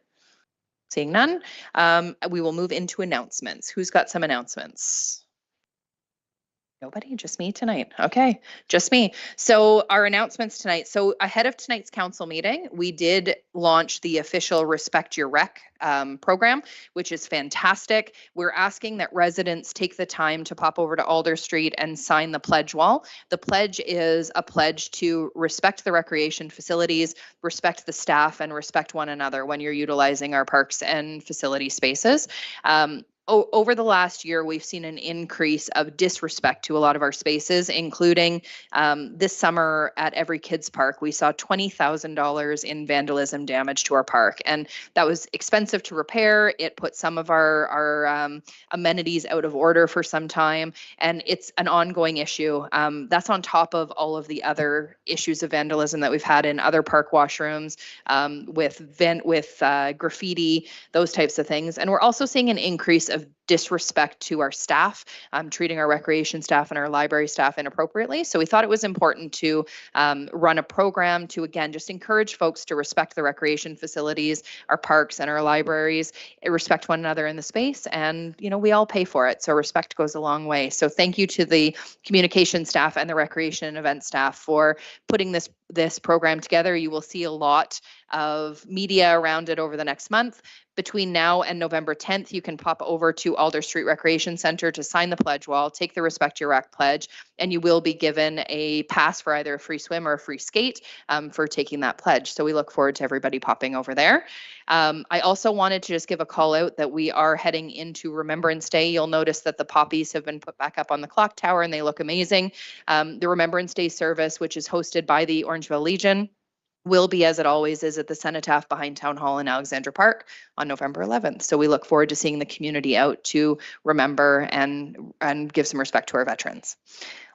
Speaker 1: Seeing none, we will move into announcements. Who's got some announcements? Nobody, just me tonight. Okay, just me. So our announcements tonight. So ahead of tonight's council meeting, we did launch the official Respect Your Rec program, which is fantastic. We're asking that residents take the time to pop over to Alder Street and sign the pledge wall. The pledge is a pledge to respect the recreation facilities, respect the staff, and respect one another when you're utilizing our parks and facility spaces. Over the last year, we've seen an increase of disrespect to a lot of our spaces, including this summer at Every Kids Park. We saw $20,000 in vandalism damage to our park, and that was expensive to repair. It put some of our amenities out of order for some time, and it's an ongoing issue. That's on top of all of the other issues of vandalism that we've had in other park washrooms, with graffiti, those types of things. And we're also seeing an increase of disrespect to our staff, treating our recreation staff and our library staff inappropriately. So we thought it was important to run a program to, again, just encourage folks to respect the recreation facilities, our parks and our libraries, respect one another in the space. And, you know, we all pay for it. So respect goes a long way. So thank you to the communication staff and the recreation and event staff for putting this program together. You will see a lot of media around it over the next month. Between now and November 10th, you can pop over to Alder Street Recreation Center to sign the pledge wall, take the Respect Your Rec pledge, and you will be given a pass for either a free swim or a free skate for taking that pledge. So we look forward to everybody popping over there. I also wanted to just give a call out that we are heading into Remembrance Day. You'll notice that the poppies have been put back up on the clock tower and they look amazing. The Remembrance Day service, which is hosted by the Orangeville Legion, will be, as it always is, at the Cenotaph behind Town Hall in Alexandra Park on November 11th. So we look forward to seeing the community out to remember and give some respect to our veterans.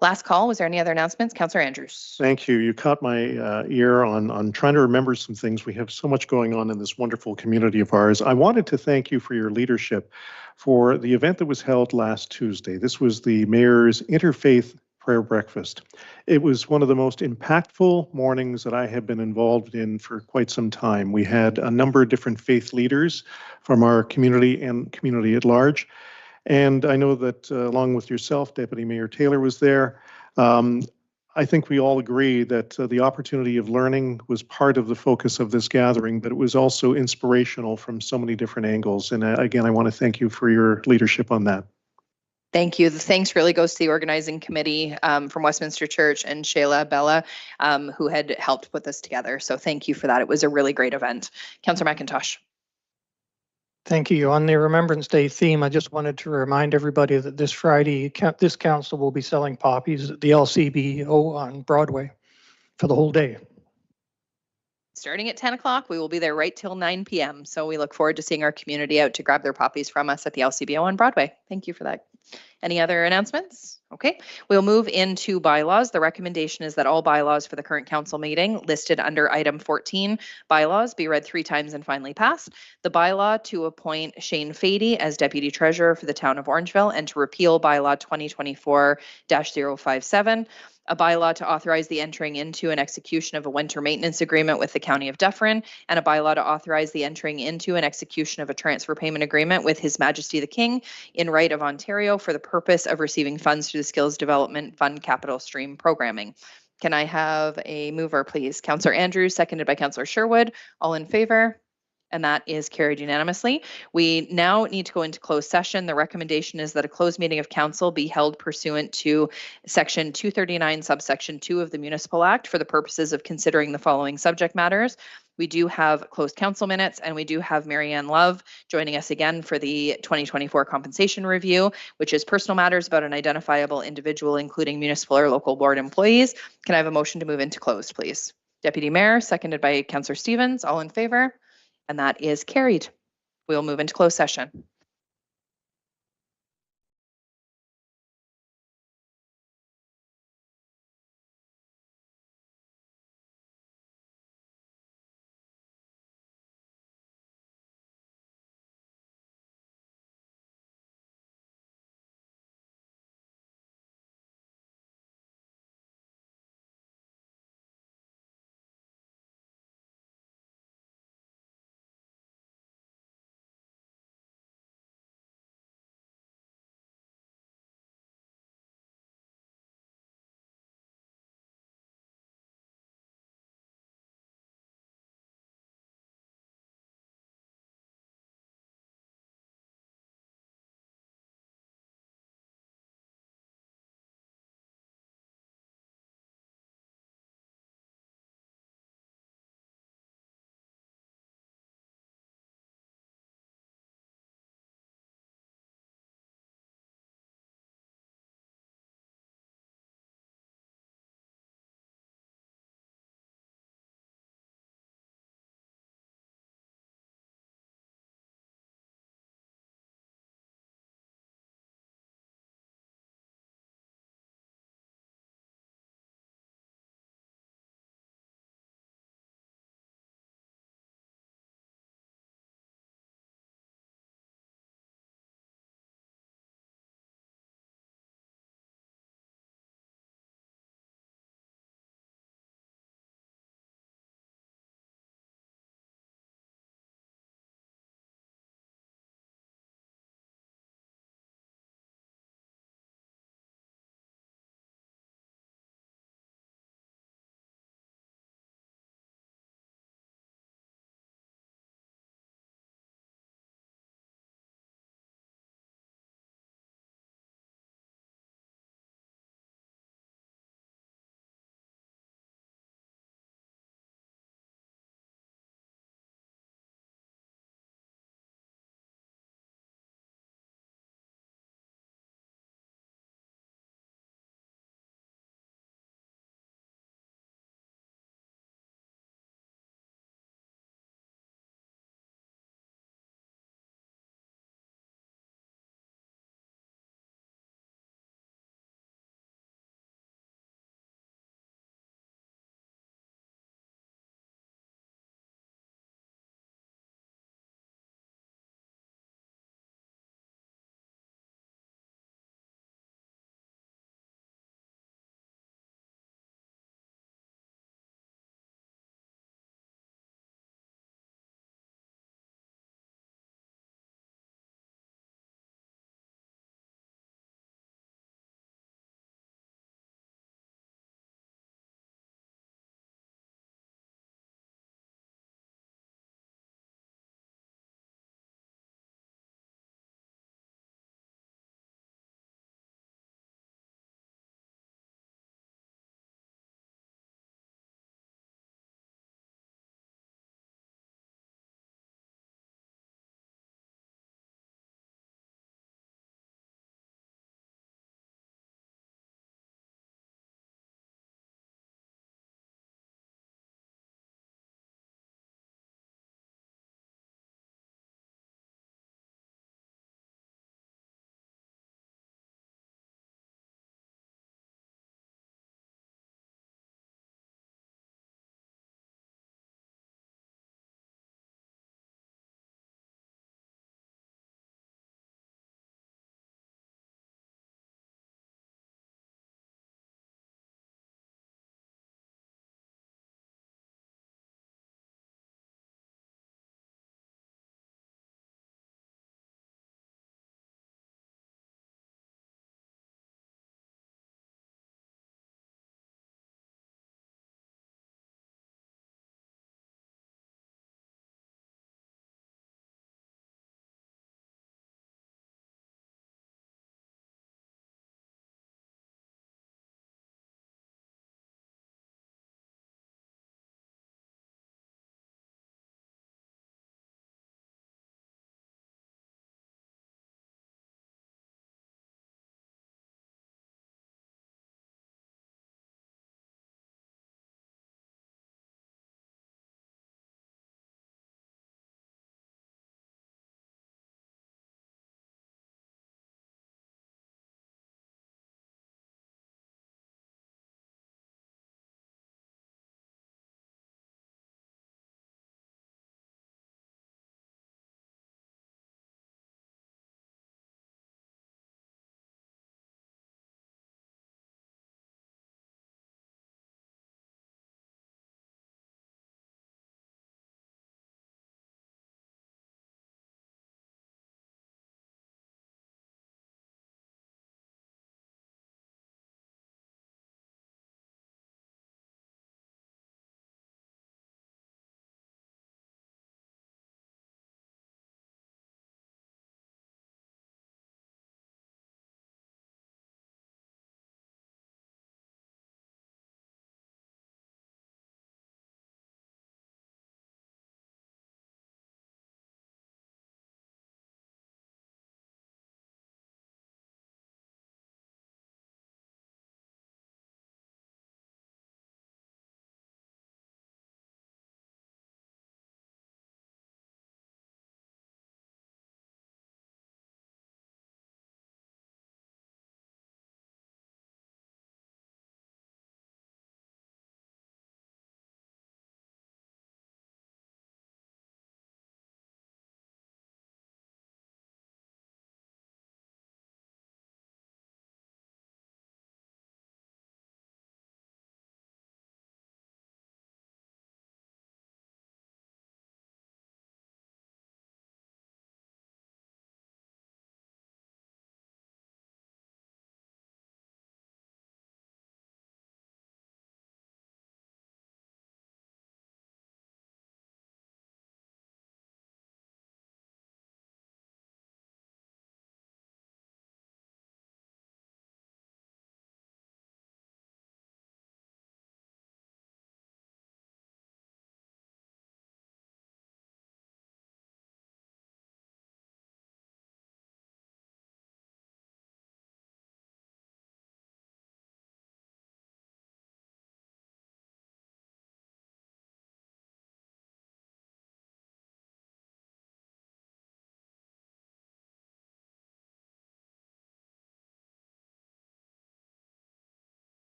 Speaker 1: Last call, was there any other announcements? Councillor Andrews.
Speaker 7: Thank you. You caught my ear on trying to remember some things. We have so much going on in this wonderful community of ours. I wanted to thank you for your leadership for the event that was held last Tuesday. This was the Mayor's Interfaith Prayer Breakfast. It was one of the most impactful mornings that I have been involved in for quite some time. We had a number of different faith leaders from our community and community at large. And I know that along with yourself, Deputy Mayor Taylor was there. I think we all agree that the opportunity of learning was part of the focus of this gathering, but it was also inspirational from so many different angles. And again, I want to thank you for your leadership on that.
Speaker 1: Thank you. The thanks really goes to the organizing committee from Westminster Church and Shayla Bella, who had helped put this together. So thank you for that. It was a really great event. Councillor McIntosh.
Speaker 9: Thank you. On the Remembrance Day theme, I just wanted to remind everybody that this Friday, this council will be selling poppies at the LCBO on Broadway for the whole day.
Speaker 1: Starting at 10 o'clock, we will be there right till 9 p.m. So we look forward to seeing our community out to grab their poppies from us at the LCBO on Broadway. Thank you for that. Any other announcements? Okay, we'll move into bylaws. The recommendation is that all bylaws for the current council meeting listed under item 14 bylaws be read 3 times and finally passed. The bylaw to appoint Shane Fady as Deputy Treasurer for the Town of Orangeville and to repeal bylaw 2024-057. A bylaw to authorize the entering into and execution of a winter maintenance agreement with the County of Dufferin, and a bylaw to authorize the entering into and execution of a transfer payment agreement with His Majesty the King in right of Ontario for the purpose of receiving funds through the Skills Development Fund Capital Stream Programming. Can I have a mover, please? Councillor Andrews, seconded by Councillor Sherwood. All in favor? And that is carried unanimously. We now need to go into closed session. The recommendation is that a closed meeting of council be held pursuant to Section 239, subsection 2 of the Municipal Act for the purposes of considering the following subject matters. We do have closed council minutes, and we do have Marianne Love joining us again for the 2024 compensation review, which is personal matters about an identifiable individual, including municipal or local board employees. Can I have a motion to move into closed, please? Deputy Mayor, seconded by Councillor Stevens. All in favor? And that is carried. We'll move into closed session.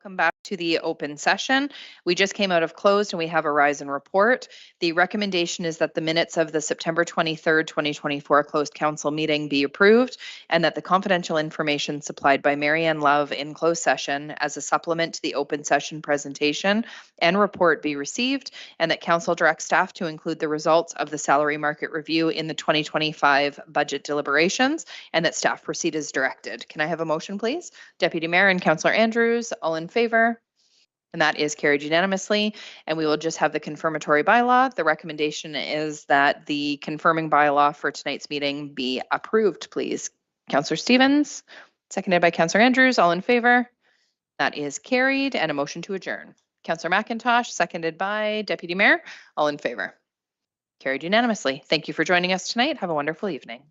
Speaker 1: Welcome back to the open session. We just came out of closed and we have a rise and report. The recommendation is that the minutes of the September 23rd, 2024 closed council meeting be approved and that the confidential information supplied by Marianne Love in closed session as a supplement to the open session presentation and report be received, and that council direct staff to include the results of the salary market review in the 2025 budget deliberations, and that staff proceed as directed. Can I have a motion, please? Deputy Mayor and Councillor Andrews, all in favor? And that is carried unanimously. And we will just have the confirmatory bylaw. The recommendation is that the confirming bylaw for tonight's meeting be approved, please. Councillor Stevens, seconded by Councillor Andrews, all in favor? That is carried, and a motion to adjourn. Councillor McIntosh, seconded by Deputy Mayor, all in favor? Carried unanimously. Thank you for joining us tonight. Have a wonderful evening.